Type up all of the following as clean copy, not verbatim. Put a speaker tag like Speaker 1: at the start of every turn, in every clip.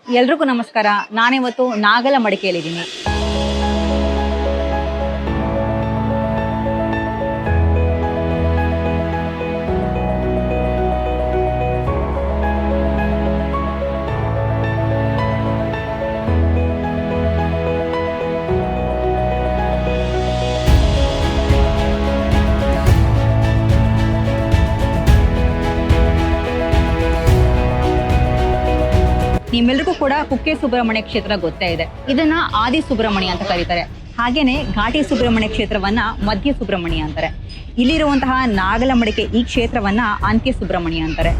Speaker 1: ಎಲ್ರಿಗೂ ನಮಸ್ಕಾರ. ನಾನಿವತ್ತು ನಾಗಲ ಮಡಿಕೆಯಲ್ಲಿದ್ದೀನಿ. ನಿಮ್ಮೆಲ್ರಿಗೂ ಕೂಡ ಕುಕ್ಕೆ ಸುಬ್ರಹ್ಮಣ್ಯ ಕ್ಷೇತ್ರ ಗೊತ್ತೇ ಇದೆ. ಇದನ್ನ ಆದಿ ಸುಬ್ರಹ್ಮಣ್ಯ ಅಂತ ಕರೀತಾರೆ. ಹಾಗೇನೆ ಘಾಟಿ ಸುಬ್ರಹ್ಮಣ್ಯ ಕ್ಷೇತ್ರವನ್ನ ಮಧ್ಯ ಸುಬ್ರಹ್ಮಣ್ಯ ಅಂತಾರೆ. ಇಲ್ಲಿರುವಂತಹ ನಾಗಲ ಮಡಿಕೆ ಈ ಕ್ಷೇತ್ರವನ್ನ ಅಂತ್ಯ ಸುಬ್ರಹ್ಮಣ್ಯ ಅಂತಾರೆ.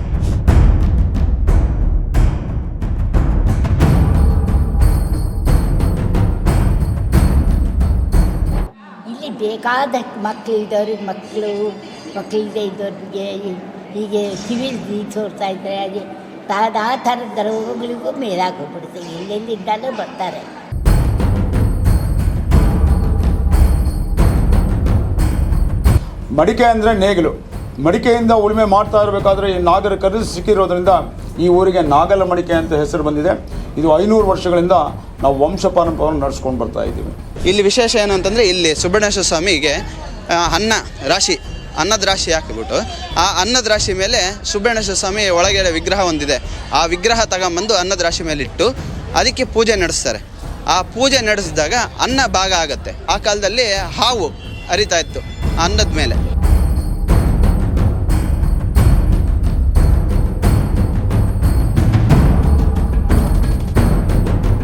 Speaker 2: ಇಲ್ಲಿ ಬೇಕಾದಷ್ಟು ಮಕ್ಕಳಿದ್ದವ್ರಿಗೆ ಮಕ್ಕಳಿಲ್ಲದೆ ಇದ್ದವ್ರಿಗೆ ಹೀಗೆ ಸಿವಿಲ್ ತೋರಿಸ್ತಾ ಇದ್ದಾರೆ. ಹಾಗೆ ಆ ಥರದ ರೋಗಗಳಿಗೂ ಮೇಲಾಗಿ ಹೋಗ್ಬಿಡ್ತೀವಿ. ಎಲ್ಲೆಲ್ಲಿದ್ದಾಗಲೂ ಬರ್ತಾರೆ.
Speaker 3: ಮಡಿಕೆ ಅಂದರೆ ನೇಗಿಲು. ಮಡಿಕೆಯಿಂದ ಉಳುಮೆ ಮಾಡ್ತಾ ಇರಬೇಕಾದ್ರೆ ಈ ನಾಗರ ಕರೆದು ಸಿಕ್ಕಿರೋದ್ರಿಂದ ಈ ಊರಿಗೆ ನಾಗಲ ಮಡಿಕೆ ಅಂತ ಹೆಸರು ಬಂದಿದೆ. ಇದು 500 ವರ್ಷಗಳಿಂದ ನಾವು ವಂಶ ಪರಂಪರೆಯನ್ನು ನಡೆಸ್ಕೊಂಡು ಬರ್ತಾ ಇದ್ದೀವಿ.
Speaker 4: ಇಲ್ಲಿ ವಿಶೇಷ ಏನು ಅಂತಂದರೆ, ಇಲ್ಲಿ ಸುಬ್ರಹ್ಮಣ್ಯ ಸ್ವಾಮಿಗೆ ಅನ್ನದ ರಾಶಿ ಹಾಕಿಬಿಟ್ಟು ಆ ಅನ್ನದ ರಾಶಿ ಮೇಲೆ ಸುಬ್ರಹ್ಮಣ್ಯ ಸ್ವಾಮಿ ಒಳಗಡೆ ವಿಗ್ರಹ ಹೊಂದಿದೆ. ಆ ವಿಗ್ರಹ ತಗೊಂಬಂದು ಅನ್ನದ ರಾಶಿ ಮೇಲೆ ಇಟ್ಟು ಅದಕ್ಕೆ ಪೂಜೆ ನಡೆಸ್ತಾರೆ. ಆ ಪೂಜೆ ನಡೆಸಿದಾಗ ಅನ್ನ ಭಾಗ ಆಗುತ್ತೆ. ಆ ಕಾಲದಲ್ಲಿ ಹಾವು ಹರಿತಾ ಇತ್ತು ಅನ್ನದ ಮೇಲೆ.